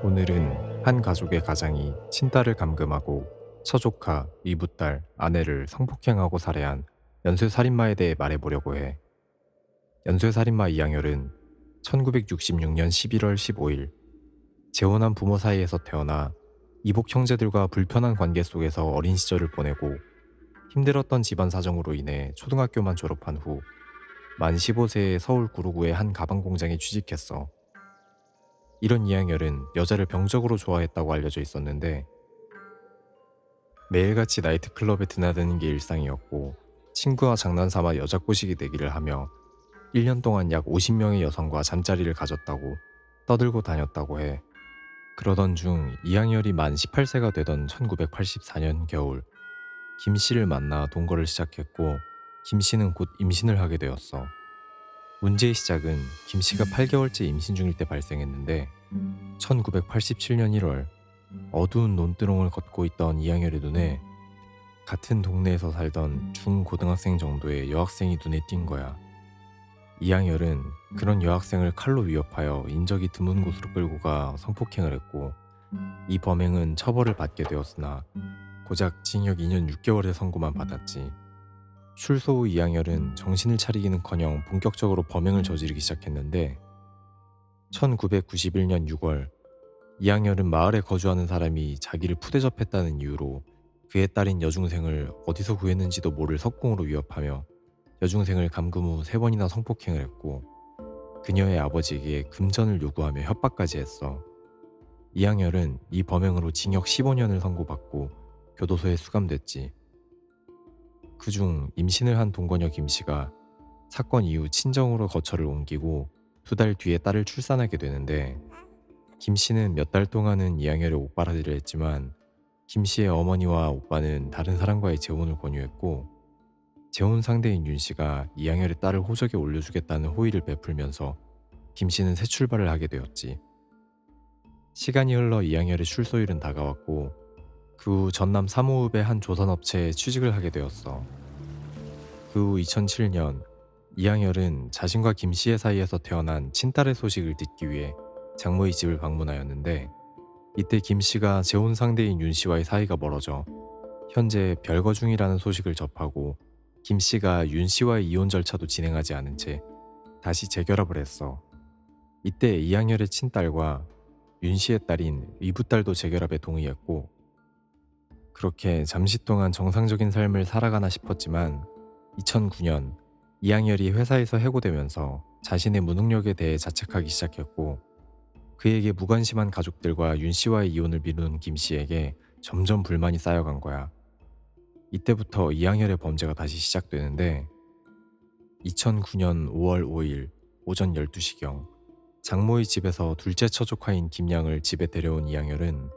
오늘은 한 가족의 가장이 친딸을 감금하고 처조카, 이붓딸, 아내를 성폭행하고 살해한 연쇄살인마에 대해 말해보려고 해. 연쇄살인마 이양열은 1966년 11월 15일 재혼한 부모 사이에서 태어나 이복 형제들과 불편한 관계 속에서 어린 시절을 보내고 힘들었던 집안 사정으로 인해 초등학교만 졸업한 후 만 15세에 서울 구로구의 한 가방 공장에 취직했어. 이런 이양열은 여자를 병적으로 좋아했다고 알려져 있었는데 매일같이 나이트클럽에 드나드는 게 일상이었고 친구와 장난삼아 여자 꼬시기 내기를 하며 1년 동안 약 50명의 여성과 잠자리를 가졌다고 떠들고 다녔다고 해. 그러던 중 이양열이 만 18세가 되던 1984년 겨울 김 씨를 만나 동거를 시작했고 김 씨는 곧 임신을 하게 되었어. 문제의 시작은 김 씨가 8개월째 임신 중일 때 발생했는데 1987년 1월 어두운 논두렁을 걷고 있던 이양열의 눈에 같은 동네에서 살던 중고등학생 정도의 여학생이 눈에 띈 거야. 이양열은 그런 여학생을 칼로 위협하여 인적이 드문 곳으로 끌고 가 성폭행을 했고 이 범행은 처벌을 받게 되었으나 고작 징역 2년 6개월의 선고만 받았지. 출소 후 이양열은 정신을 차리기는커녕 본격적으로 범행을 저지르기 시작했는데 1991년 6월 이양열은 마을에 거주하는 사람이 자기를 푸대접했다는 이유로 그의 딸인 여중생을 어디서 구했는지도 모를 석궁으로 위협하며 여중생을 감금 후 3번이나 성폭행을 했고 그녀의 아버지에게 금전을 요구하며 협박까지 했어. 이양열은 이 범행으로 징역 15년을 선고받고 교도소에 수감됐지. 그중 임신을 한 동거녀 김씨가 사건 이후 친정으로 거처를 옮기고 2달 뒤에 딸을 출산하게 되는데 김씨는 몇 달 동안은 이양열의 오빠라지를 했지만 김씨의 어머니와 오빠는 다른 사람과의 재혼을 권유했고 재혼 상대인 윤씨가 이양열의 딸을 호적에 올려주겠다는 호의를 베풀면서 김씨는 새 출발을 하게 되었지. 시간이 흘러 이양열의 출소일은 다가왔고 그 후 전남 삼호읍의 한 조선업체에 취직을 하게 되었어. 그 후 2007년 이양열은 자신과 김씨의 사이에서 태어난 친딸의 소식을 듣기 위해 장모의 집을 방문하였는데 이때 김씨가 재혼 상대인 윤씨와의 사이가 멀어져 현재 별거 중이라는 소식을 접하고 김씨가 윤씨와의 이혼 절차도 진행하지 않은 채 다시 재결합을 했어. 이때 이양열의 친딸과 윤씨의 딸인 이붓딸도 재결합에 동의했고 그렇게 잠시 동안 정상적인 삶을 살아가나 싶었지만 2009년 이양열이 회사에서 해고되면서 자신의 무능력에 대해 자책하기 시작했고 그에게 무관심한 가족들과 윤씨와의 이혼을 미루는 김씨에게 점점 불만이 쌓여간 거야. 이때부터 이양열의 범죄가 다시 시작되는데 2009년 5월 5일 오전 12시경 장모의 집에서 둘째 처조카인 김양을 집에 데려온 이양열은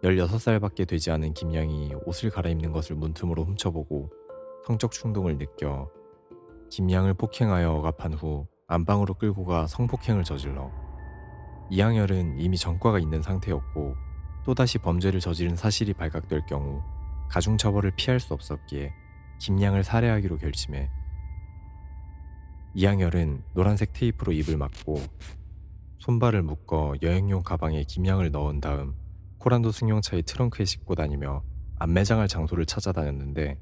16살밖에 되지 않은 김양이 옷을 갈아입는 것을 문틈으로 훔쳐보고 성적 충동을 느껴 김양을 폭행하여 억압한 후 안방으로 끌고 가 성폭행을 저질러 이양열은 이미 전과가 있는 상태였고 또다시 범죄를 저지른 사실이 발각될 경우 가중처벌을 피할 수 없었기에 김양을 살해하기로 결심해 이양열은 노란색 테이프로 입을 막고 손발을 묶어 여행용 가방에 김양을 넣은 다음 코란도 승용차의 트렁크에 싣고 다니며 안매장할 장소를 찾아다녔는데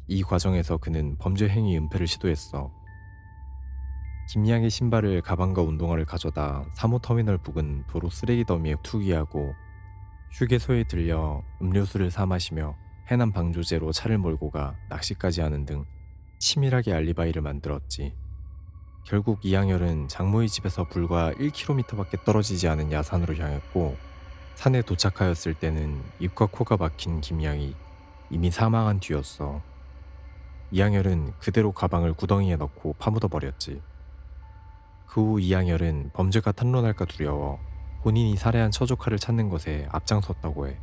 이 과정에서 그는 범죄 행위 은폐를 시도했어. 김양의 신발을 가방과 운동화를 가져다 3호 터미널 부근 도로 쓰레기 더미에 투기하고 휴게소에 들려 음료수를 사 마시며 해남 방조제로 차를 몰고 가 낚시까지 하는 등 치밀하게 알리바이를 만들었지. 결국 이양열은 장모의 집에서 불과 1km밖에 떨어지지 않은 야산으로 향했고 산에 도착하였을 때는 입과 코가 막힌 김양이 이미 사망한 뒤였어. 이양열은 그대로 가방을 구덩이에 넣고 파묻어 버렸지. 그 후 이양열은 범죄가 탄로날까 두려워 본인이 살해한 처조카를 찾는 것에 앞장섰다고 해.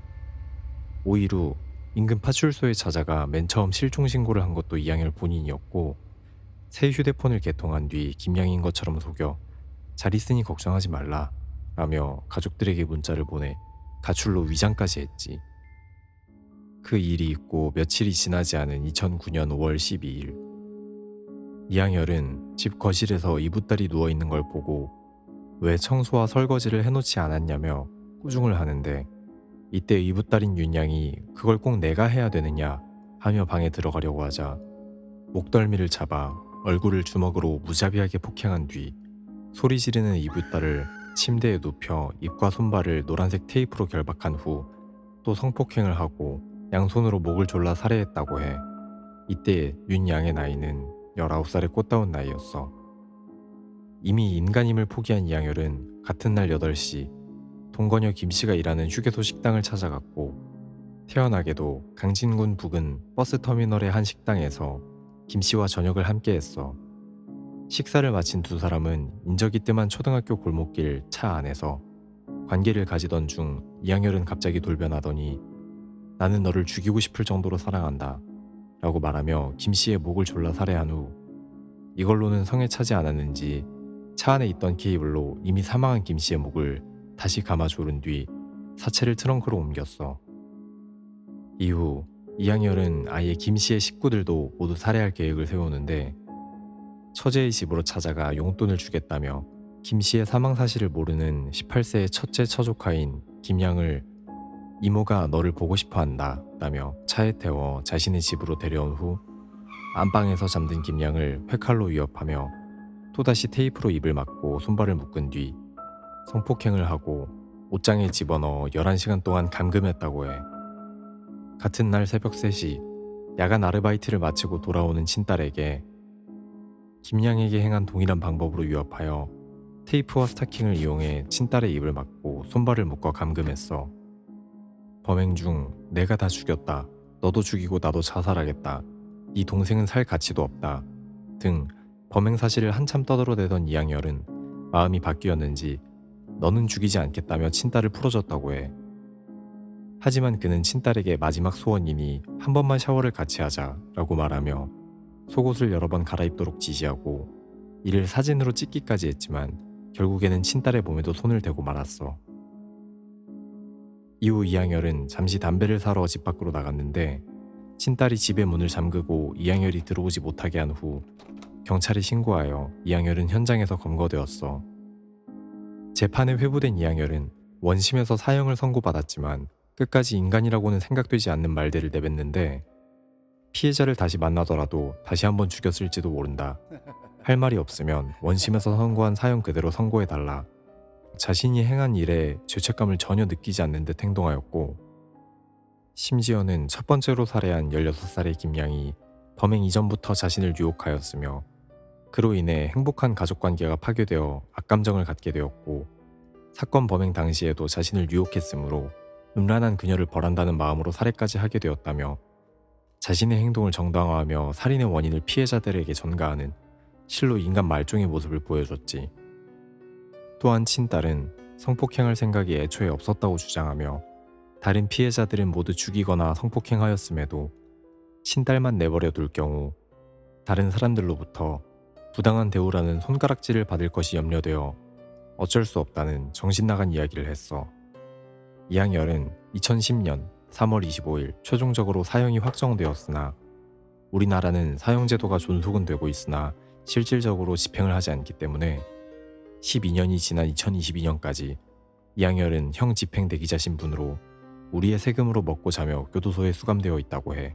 5일 후 인근 파출소에 찾아가 맨 처음 실종 신고를 한 것도 이양열 본인이었고 새 휴대폰을 개통한 뒤 김양인 것처럼 속여 잘 있으니 걱정하지 말라 라며 가족들에게 문자를 보내 가출로 위장까지 했지. 그 일이 있고 며칠이 지나지 않은 2009년 5월 12일 이양열은 집 거실에서 이붓딸이 누워있는 걸 보고 왜 청소와 설거지를 해놓지 않았냐며 꾸중을 하는데, 이때 이붓딸인 윤양이 그걸 꼭 내가 해야 되느냐 하며 방에 들어가려고 하자 목덜미를 잡아 얼굴을 주먹으로 무자비하게 폭행한 뒤 소리 지르는 이붓딸을 침대에 눕혀 입과 손발을 노란색 테이프로 결박한 후 또 성폭행을 하고 양손으로 목을 졸라 살해했다고 해. 이때 윤양의 나이는 19살의 꽃다운 나이였어. 이미 인간임을 포기한 이양열은 같은 날 8시 동거녀 김씨가 일하는 휴게소 식당을 찾아갔고, 태연하게도 강진군 부근 버스터미널의 한 식당에서 김씨와 저녁을 함께 했어. 식사를 마친 두 사람은 인적이 뜸한 초등학교 골목길 차 안에서 관계를 가지던 중 이양열은 갑자기 돌변하더니 나는 너를 죽이고 싶을 정도로 사랑한다 라고 말하며 김씨의 목을 졸라 살해한 후 이걸로는 성에 차지 않았는지 차 안에 있던 케이블로 이미 사망한 김씨의 목을 다시 감아 조른 뒤 사체를 트렁크로 옮겼어. 이후 이양열은 아예 김씨의 식구들도 모두 살해할 계획을 세우는데, 처제의 집으로 찾아가 용돈을 주겠다며 김씨의 사망 사실을 모르는 18세의 첫째 처조카인 김양을 이모가 너를 보고 싶어 한다 라며 차에 태워 자신의 집으로 데려온 후 안방에서 잠든 김양을 회칼로 위협하며 또다시 테이프로 입을 막고 손발을 묶은 뒤 성폭행을 하고 옷장에 집어넣어 11시간 동안 감금했다고 해. 같은 날 새벽 3시 야간 아르바이트를 마치고 돌아오는 친딸에게 김양에게 행한 동일한 방법으로 위협하여 테이프와 스타킹을 이용해 친딸의 입을 막고 손발을 묶어 감금했어. 범행 중 내가 다 죽였다, 너도 죽이고 나도 자살하겠다, 네 동생은 살 가치도 없다 등 범행 사실을 한참 떠들어대던 이양열은 마음이 바뀌었는지 너는 죽이지 않겠다며 친딸을 풀어줬다고 해. 하지만 그는 친딸에게 마지막 소원이니 한 번만 샤워를 같이 하자 라고 말하며 속옷을 여러 번 갈아입도록 지시하고 이를 사진으로 찍기까지 했지만 결국에는 친딸의 몸에도 손을 대고 말았어. 이후 이양열은 잠시 담배를 사러 집 밖으로 나갔는데 친딸이 집의 문을 잠그고 이양열이 들어오지 못하게 한 후 경찰에 신고하여 이양열은 현장에서 검거되었어. 재판에 회부된 이양열은 원심에서 사형을 선고받았지만 끝까지 인간이라고는 생각되지 않는 말들을 내뱉는데, 피해자를 다시 만나더라도 다시 한번 죽였을지도 모른다, 할 말이 없으면 원심에서 선고한 사형 그대로 선고해달라, 자신이 행한 일에 죄책감을 전혀 느끼지 않는 듯 행동하였고, 심지어는 첫 번째로 살해한 16살의 김양이 범행 이전부터 자신을 유혹하였으며 그로 인해 행복한 가족관계가 파괴되어 악감정을 갖게 되었고, 사건 범행 당시에도 자신을 유혹했으므로 음란한 그녀를 벌한다는 마음으로 살해까지 하게 되었다며 자신의 행동을 정당화하며 살인의 원인을 피해자들에게 전가하는 실로 인간 말종의 모습을 보여줬지. 또한 친딸은 성폭행할 생각이 애초에 없었다고 주장하며 다른 피해자들은 모두 죽이거나 성폭행하였음에도 친딸만 내버려 둘 경우 다른 사람들로부터 부당한 대우라는 손가락질을 받을 것이 염려되어 어쩔 수 없다는 정신나간 이야기를 했어. 이양열은 2010년 3월 25일 최종적으로 사형이 확정되었으나 우리나라는 사형제도가 존속은 되고 있으나 실질적으로 집행을 하지 않기 때문에 12년이 지난 2022년까지 이양열은 형 집행 대기자 신분으로 우리의 세금으로 먹고 자며 교도소에 수감되어 있다고 해.